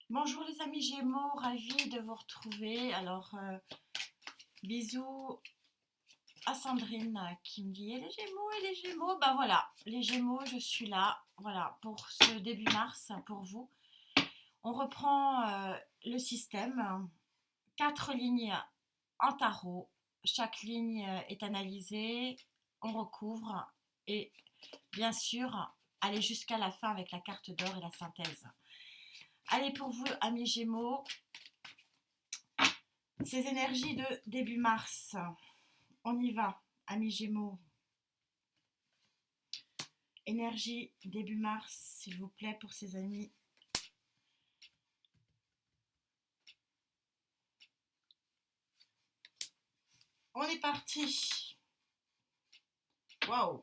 Bonjour les amis Gémeaux, ravie de vous retrouver. Bisous à Sandrine qui me dit et les Gémeaux, bah voilà, les Gémeaux, je suis là, voilà, pour ce début mars, pour vous. On reprend le système, 4 lignes en tarot, chaque ligne est analysée, on recouvre et bien sûr, aller jusqu'à la fin avec la carte d'or et la synthèse. Allez pour vous, amis Gémeaux, ces énergies de début mars. On y va, amis Gémeaux. Énergie début mars, s'il vous plaît, pour ces amis. On est parti. Waouh,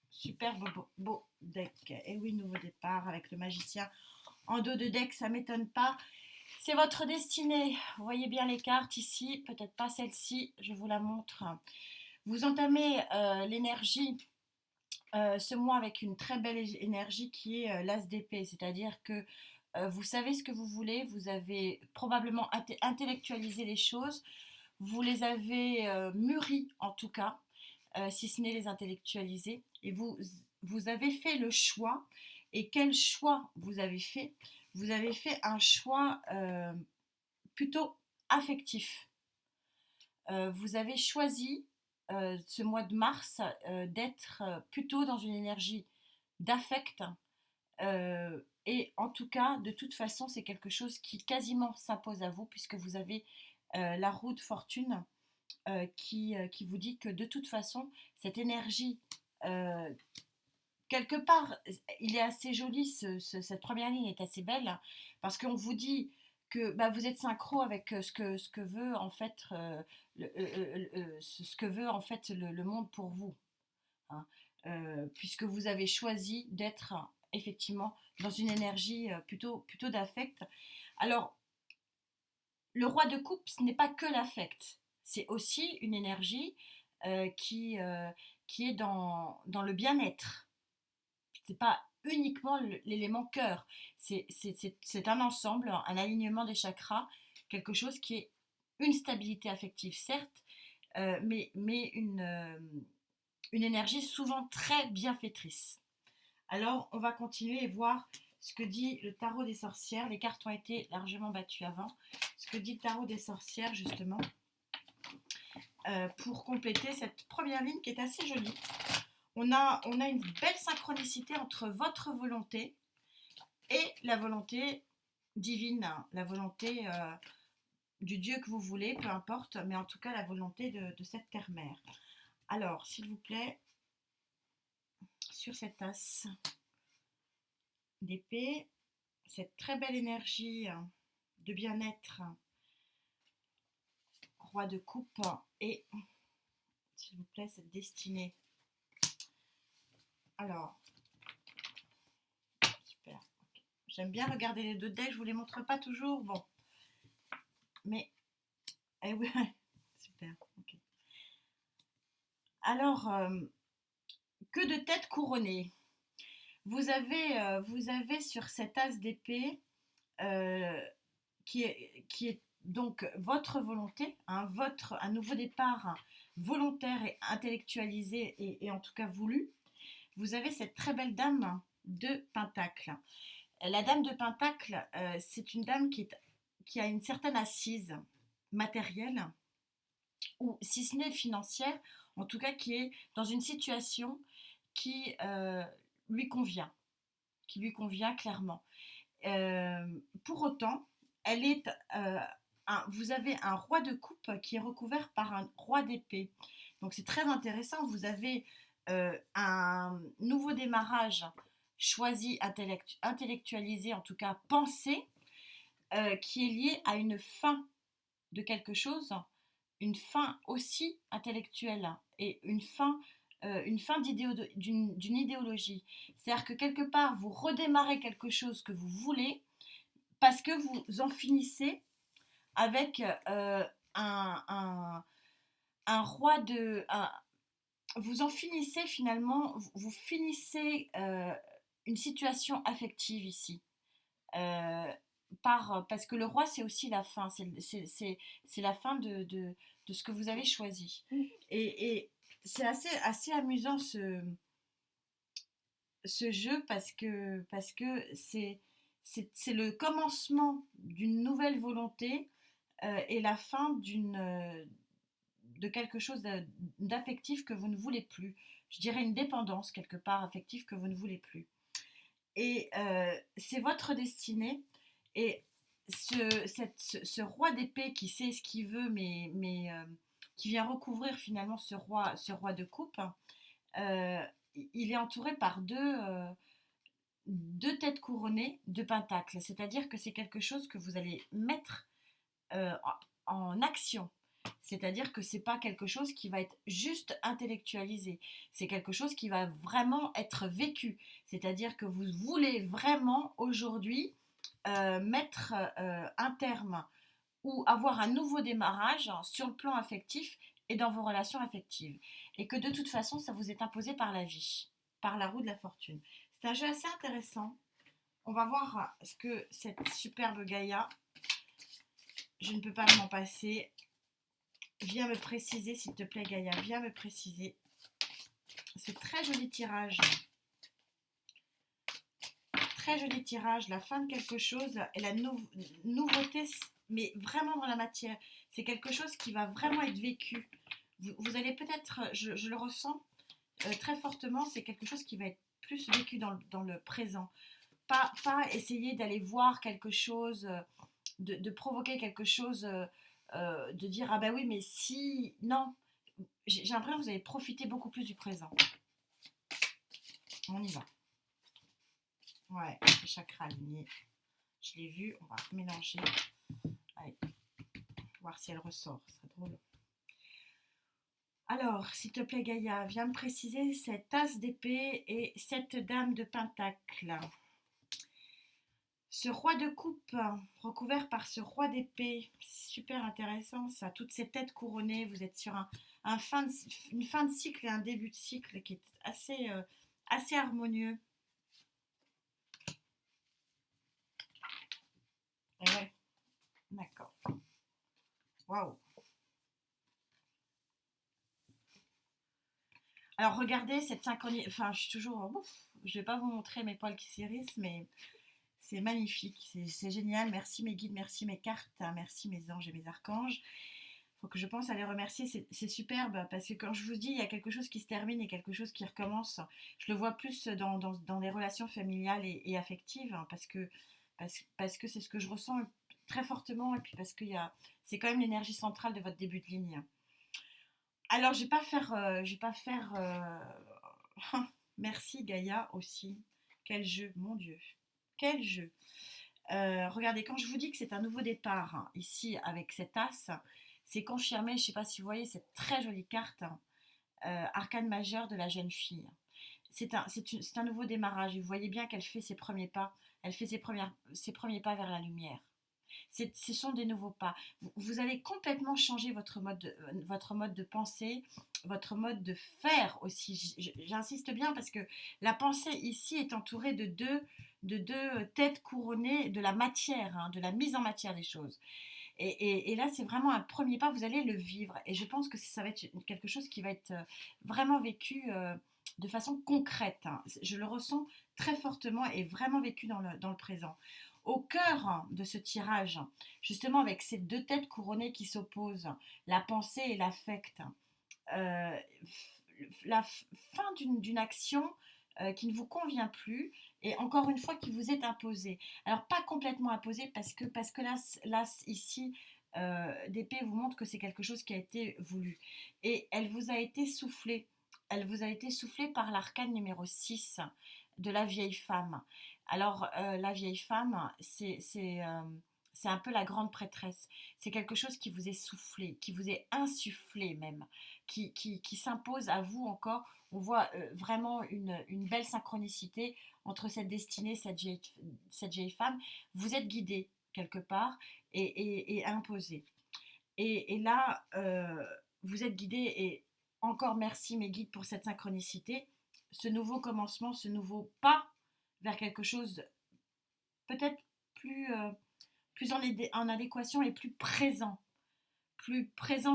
super beau deck. Et oui, nouveau départ avec le magicien en dos de deck, ça m'étonne pas. C'est votre destinée. Vous voyez bien les cartes ici, peut-être pas celle-ci, je vous la montre. Vous entamez l'énergie ce mois avec une très belle énergie qui est l'as d'épée, c'est-à-dire que vous savez ce que vous voulez, vous avez probablement intellectualisé les choses, vous les avez mûries en tout cas, si ce n'est les intellectualiser, et vous avez fait le choix. Et quel choix vous avez fait? Vous avez fait un choix plutôt affectif. Vous avez choisi ce mois de mars d'être plutôt dans une énergie d'affect. Et en tout cas, de toute façon, c'est quelque chose qui quasiment s'impose à vous puisque vous avez la roue de fortune qui vous dit que de toute façon, cette énergie, euh, quelque part, il est assez joli, cette première ligne est assez belle parce qu'on vous dit que bah, vous êtes synchro avec ce que veut en fait ce que veut en fait le monde pour vous, hein. Puisque vous avez choisi d'être effectivement dans une énergie plutôt d'affect. Alors, le roi de coupe, ce n'est pas que l'affect, c'est aussi une énergie qui est dans le bien-être. C'est pas uniquement l'élément cœur, c'est un ensemble, un alignement des chakras, quelque chose qui est une stabilité affective, certes, mais une énergie souvent très bienfaitrice. Alors, on va continuer et voir ce que dit le tarot des sorcières. Les cartes ont été largement battues avant. Ce que dit le tarot des sorcières, justement, pour compléter cette première ligne qui est assez jolie. On a une belle synchronicité entre votre volonté et la volonté divine, la volonté du Dieu que vous voulez, peu importe, mais en tout cas la volonté de cette terre-mère. Alors, s'il vous plaît, sur cette tasse d'épée, cette très belle énergie de bien-être, roi de coupe, et s'il vous plaît, cette destinée. Alors, super. Okay. J'aime bien regarder les deux decks, je vous les montre pas toujours, bon, mais eh oui, super. Okay. Alors, que de têtes couronnées. Vous avez sur cet as d'épée euh, qui est donc votre volonté, un nouveau départ volontaire et intellectualisé et en tout cas voulu. Vous avez cette très belle dame de Pentacle. La dame de Pentacle, c'est une dame qui a une certaine assise matérielle, ou si ce n'est financière, en tout cas qui est dans une situation qui lui convient, qui lui convient clairement. Pour autant, elle est, vous avez un roi de coupe qui est recouvert par un roi d'épée. Donc c'est très intéressant. Vous avez un nouveau démarrage choisi, intellectualisé, en tout cas pensé, qui est lié à une fin de quelque chose, une fin aussi intellectuelle et une fin d'une idéologie. C'est-à-dire que quelque part, vous redémarrez quelque chose que vous voulez parce que vous en finissez avec un roi de... vous en finissez finalement, vous finissez une situation affective ici. Euh, parce que le roi, c'est aussi la fin, c'est la fin de ce que vous avez choisi. Et c'est assez amusant ce jeu parce que c'est le commencement d'une nouvelle volonté et la fin de quelque chose d'affectif que vous ne voulez plus. Je dirais une dépendance quelque part affective que vous ne voulez plus. Et c'est votre destinée. Et ce roi d'épée qui sait ce qu'il veut, mais qui vient recouvrir finalement ce roi de coupe, euh, il est entouré par deux têtes couronnées de pentacles. C'est-à-dire que c'est quelque chose que vous allez mettre en action. C'est-à-dire que c'est pas quelque chose qui va être juste intellectualisé. C'est quelque chose qui va vraiment être vécu. C'est-à-dire que vous voulez vraiment aujourd'hui mettre un terme ou avoir un nouveau démarrage sur le plan affectif et dans vos relations affectives. Et que de toute façon, ça vous est imposé par la vie, par la roue de la fortune. C'est un jeu assez intéressant. On va voir ce que cette superbe Gaïa, je ne peux pas m'en passer. Viens me préciser, s'il te plaît, Gaïa. Viens me préciser. C'est très joli tirage. Très joli tirage. La fin de quelque chose et la nouveauté, mais vraiment dans la matière. C'est quelque chose qui va vraiment être vécu. Vous allez peut-être, je le ressens très fortement, c'est quelque chose qui va être plus vécu dans le présent. Pas essayer d'aller voir quelque chose, de provoquer quelque chose, de dire ah ben oui, mais si. Non, j'ai l'impression que vous allez profiter beaucoup plus du présent. On y va. Ouais, le chakra aligné. Je l'ai vu, on va mélanger. Allez, voir si elle ressort, ce serait drôle. Alors, s'il te plaît, Gaïa, viens me préciser cette as d'épée et cette dame de pentacle. Ce roi de coupe recouvert par ce roi d'épée, super intéressant ça, toutes ces têtes couronnées, vous êtes sur une fin de cycle et un début de cycle qui est assez harmonieux. Et ouais, d'accord. Waouh. Alors regardez cette synchronie, enfin je suis toujours, je vais pas vous montrer mes poils qui s'hérissent, mais c'est magnifique, c'est génial. Merci mes guides, merci mes cartes, merci mes anges et mes archanges. Il faut que je pense à les remercier, c'est superbe parce que quand je vous dis il y a quelque chose qui se termine et quelque chose qui recommence, je le vois plus dans les relations familiales et affectives parce que c'est ce que je ressens très fortement et puis parce que c'est quand même l'énergie centrale de votre début de ligne. Alors je vais pas faire merci Gaïa aussi. Quel jeu, mon Dieu. Quel jeu. Regardez, quand je vous dis que c'est un nouveau départ, hein, ici avec cet as, c'est confirmé, je ne sais pas si vous voyez cette très jolie carte, arcane majeur de la jeune fille. C'est un nouveau démarrage, et vous voyez bien qu'elle fait ses premiers pas, elle fait ses premiers pas vers la lumière. Ce sont des nouveaux pas. Vous allez complètement changer votre mode de pensée, votre mode de faire aussi. J'insiste bien parce que la pensée ici est entourée de deux têtes couronnées de la matière, hein, de la mise en matière des choses. Et là, c'est vraiment un premier pas, vous allez le vivre. Et je pense que ça va être quelque chose qui va être vraiment vécu de façon concrète, hein. Je le ressens très fortement et vraiment vécu dans le présent. Au cœur de ce tirage, justement avec ces deux têtes couronnées qui s'opposent, la pensée et l'affect, euh, la fin d'une action qui ne vous convient plus et encore une fois qui vous est imposée. Alors pas complètement imposée parce que là ici d'épée vous montre que c'est quelque chose qui a été voulu et elle vous a été soufflée. Elle vous a été soufflée par l'arcane numéro 6 de la vieille femme. Alors la vieille femme, c'est un peu la grande prêtresse. C'est quelque chose qui vous est soufflé, qui vous est insufflé même, qui s'impose à vous encore. On voit vraiment une belle synchronicité entre cette destinée, cette vieille femme. Vous êtes guidé quelque part et imposé. Et là, vous êtes guidé et encore merci mes guides pour cette synchronicité, ce nouveau commencement, ce nouveau pas vers quelque chose peut-être plus plus en adéquation et plus présent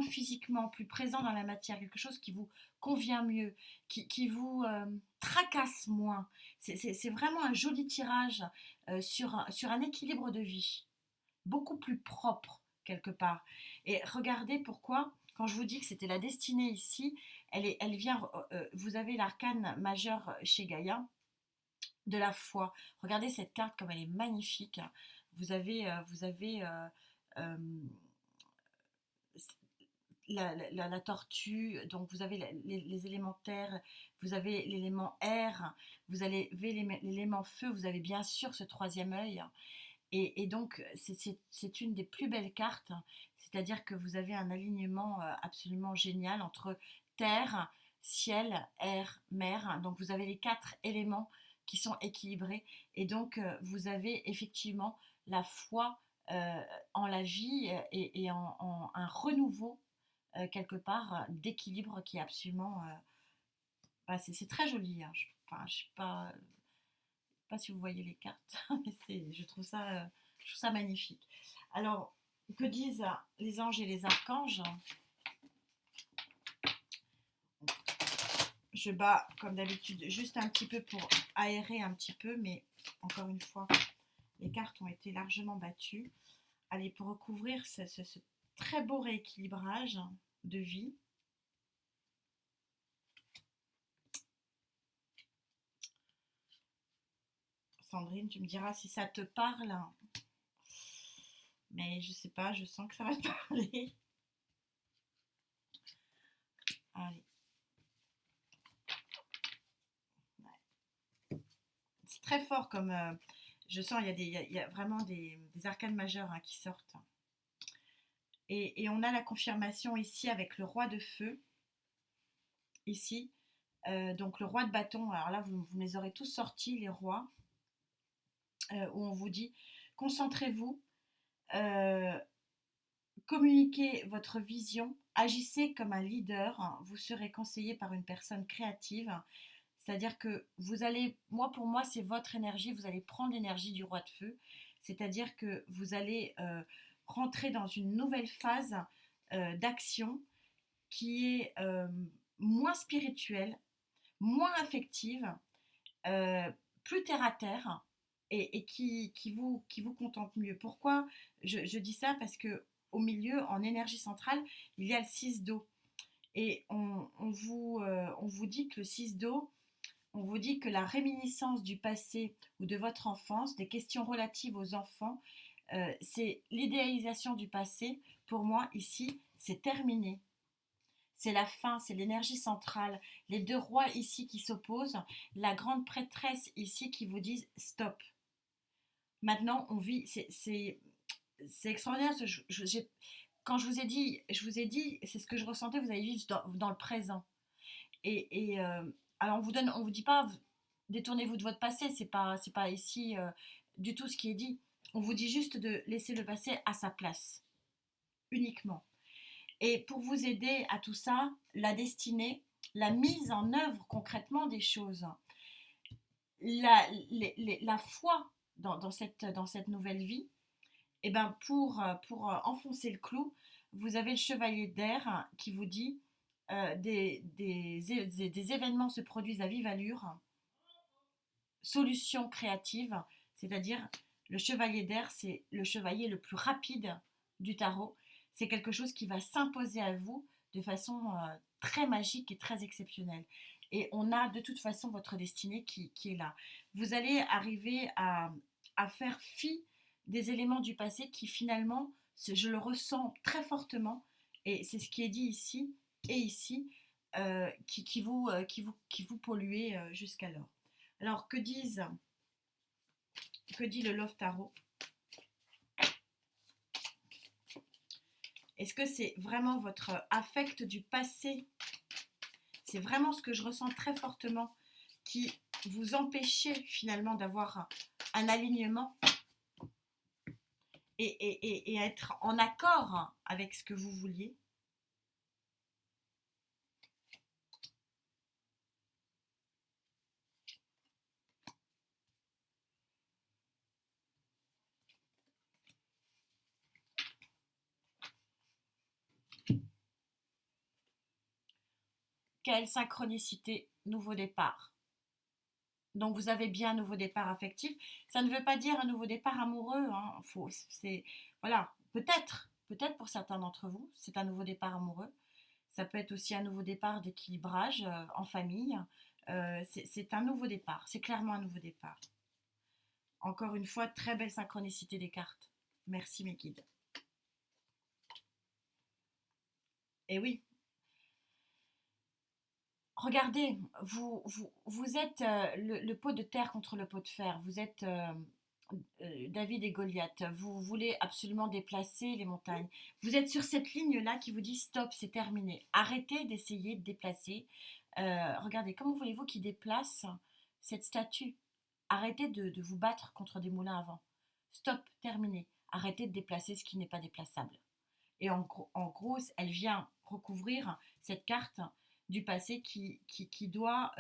physiquement, plus présent dans la matière, quelque chose qui vous convient mieux, qui vous tracasse moins. C'est vraiment un joli tirage sur un équilibre de vie, beaucoup plus propre quelque part. Et regardez pourquoi, quand je vous dis que c'était la destinée ici, elle vient, vous avez l'arcane majeur chez Gaïa, de la foi. Regardez cette carte comme elle est magnifique. Vous avez euh, la tortue, donc vous avez les éléments terre, vous avez l'élément air, vous avez l'élément feu, vous avez bien sûr ce troisième œil. Et donc, c'est une des plus belles cartes, c'est-à-dire que vous avez un alignement absolument génial entre terre, ciel, air, mer. Donc, vous avez les quatre éléments qui sont équilibrés. Et donc, vous avez effectivement la foi en la vie et en un renouveau, quelque part, d'équilibre qui est absolument... bah, c'est très joli. Hein. Enfin, je sais pas si vous voyez les cartes, mais je trouve ça magnifique. Alors, que disent les anges et les archanges? Je bats, comme d'habitude, juste un petit peu pour aérer un petit peu, mais encore une fois, les cartes ont été largement battues. Allez, pour recouvrir ce très beau rééquilibrage de vie, Sandrine, tu me diras si ça te parle, mais je sais pas, je sens que ça va te parler. Allez. C'est très fort comme... je sens, il y a vraiment des arcanes majeures hein, qui sortent. Et on a la confirmation ici avec le roi de feu, ici. Donc le roi de bâton, alors là, vous les aurez tous sortis, les rois, où on vous dit, concentrez-vous, euh, communiquez votre vision, agissez comme un leader, hein, vous serez conseillé par une personne créative. C'est-à-dire que vous allez, pour moi, c'est votre énergie, vous allez prendre l'énergie du roi de feu, c'est-à-dire que vous allez rentrer dans une nouvelle phase d'action qui est moins spirituelle, moins affective, euh, plus terre à terre et qui vous contente mieux. Pourquoi je dis ça? Parce que au milieu, en énergie centrale, il y a le 6 d'eau. Et on vous dit que le 6 d'eau, on vous dit que la réminiscence du passé ou de votre enfance, des questions relatives aux enfants, c'est l'idéalisation du passé. Pour moi, ici, c'est terminé. C'est la fin, c'est l'énergie centrale. Les deux rois ici qui s'opposent, la grande prêtresse ici qui vous disent stop. Maintenant, on vit, c'est extraordinaire. Quand je vous ai dit, c'est ce que je ressentais, vous allez vivre dans le présent. Et alors on vous dit pas détournez-vous de votre passé, c'est pas ici du tout ce qui est dit. On vous dit juste de laisser le passé à sa place, uniquement. Et pour vous aider à tout ça, la destinée, la mise en œuvre concrètement des choses, la foi dans cette nouvelle vie, et ben pour enfoncer le clou, vous avez le chevalier d'air qui vous dit des événements se produisent à vive allure, solutions créatives, c'est-à-dire le chevalier d'air, c'est le chevalier le plus rapide du tarot. C'est quelque chose qui va s'imposer à vous de façon très magique et très exceptionnelle. Et on a de toute façon votre destinée qui est là. Vous allez arriver à faire fi des éléments du passé qui finalement, je le ressens très fortement, et c'est ce qui est dit ici et ici, qui vous polluez jusqu'alors. Alors, que dit le Love Tarot? Est-ce que c'est vraiment votre affect du passé? C'est vraiment ce que je ressens très fortement qui vous empêchait finalement d'avoir un alignement et être en accord avec ce que vous vouliez? quelle synchronicité, nouveau départ. Donc vous avez bien un nouveau départ affectif. Ça ne veut pas dire un nouveau départ amoureux, hein. Voilà, peut-être pour certains d'entre vous, c'est un nouveau départ amoureux. Ça peut être aussi un nouveau départ d'équilibrage en famille. C'est un nouveau départ, c'est clairement un nouveau départ. Encore une fois, très belle synchronicité des cartes. Merci mes guides. Et oui, regardez, vous êtes le pot de terre contre le pot de fer. Vous êtes David et Goliath. Vous voulez absolument déplacer les montagnes. Vous êtes sur cette ligne-là qui vous dit stop, c'est terminé. Arrêtez d'essayer de déplacer. Regardez, comment voulez-vous qu'il déplace cette statue? Arrêtez de vous battre contre des moulins à vent. Stop, terminé. Arrêtez de déplacer ce qui n'est pas déplaçable. Et en gros, elle vient recouvrir cette carte du passé qui doit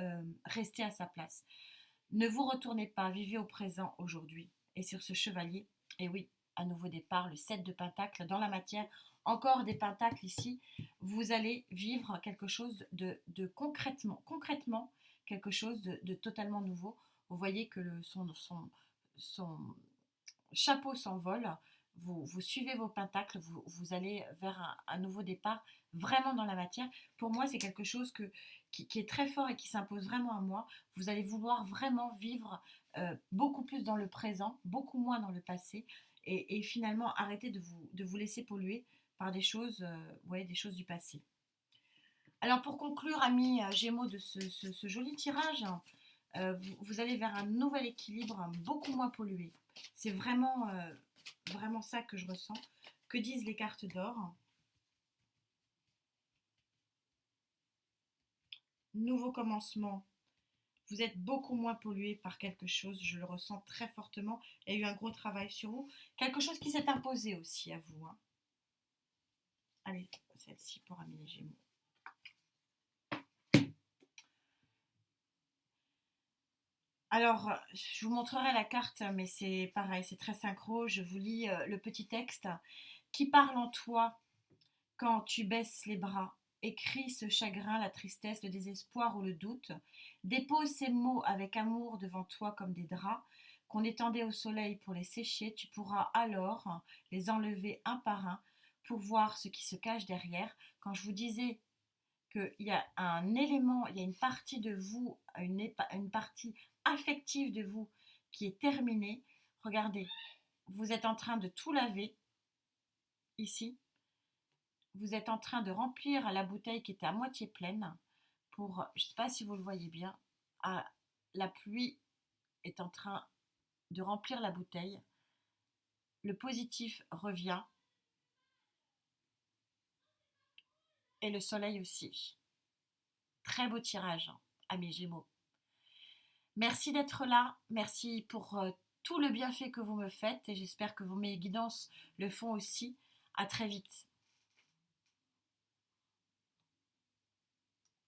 rester à sa place. Ne vous retournez pas, vivez au présent aujourd'hui. Et sur ce chevalier, et oui, à nouveau départ, le 7 de Pentacle dans la matière, encore des pentacles ici, vous allez vivre quelque chose de concrètement, quelque chose de totalement nouveau. Vous voyez que son chapeau s'envole, vous suivez vos pentacles, vous allez vers un nouveau départ, vraiment dans la matière. Pour moi, c'est quelque chose qui est très fort et qui s'impose vraiment à moi. Vous allez vouloir vraiment vivre beaucoup plus dans le présent, beaucoup moins dans le passé, et finalement arrêter de vous laisser polluer par des choses, des choses du passé. Alors pour conclure, amis Gémeaux, de ce joli tirage, vous allez vers un nouvel équilibre, beaucoup moins pollué. C'est vraiment ça que je ressens. Que disent les cartes d'or? Nouveau commencement. Vous êtes beaucoup moins pollué par quelque chose, je le ressens très fortement. Il y a eu un gros travail sur vous. Quelque chose qui s'est imposé aussi à vous, hein. Allez, celle-ci pour amis les Gémeaux. Alors, je vous montrerai la carte, mais c'est pareil, c'est très synchro. Je vous lis le petit texte. Qui parle en toi quand tu baisses les bras? Écris ce chagrin, la tristesse, le désespoir ou le doute. Dépose ces mots avec amour devant toi comme des draps qu'on étendait au soleil pour les sécher. Tu pourras alors les enlever un par un pour voir ce qui se cache derrière. Quand je vous disais qu'il y a un élément, il y a une partie de vous, une partie affective de vous qui est terminée, regardez, vous êtes en train de tout laver ici. Vous êtes en train de remplir la bouteille qui était à moitié pleine pour, je ne sais pas si vous le voyez bien, la pluie est en train de remplir la bouteille. Le positif revient et le soleil aussi. Très beau tirage, à mes Gémeaux. Merci d'être là, merci pour tout le bienfait que vous me faites et j'espère que mes guidances le font aussi. À très vite.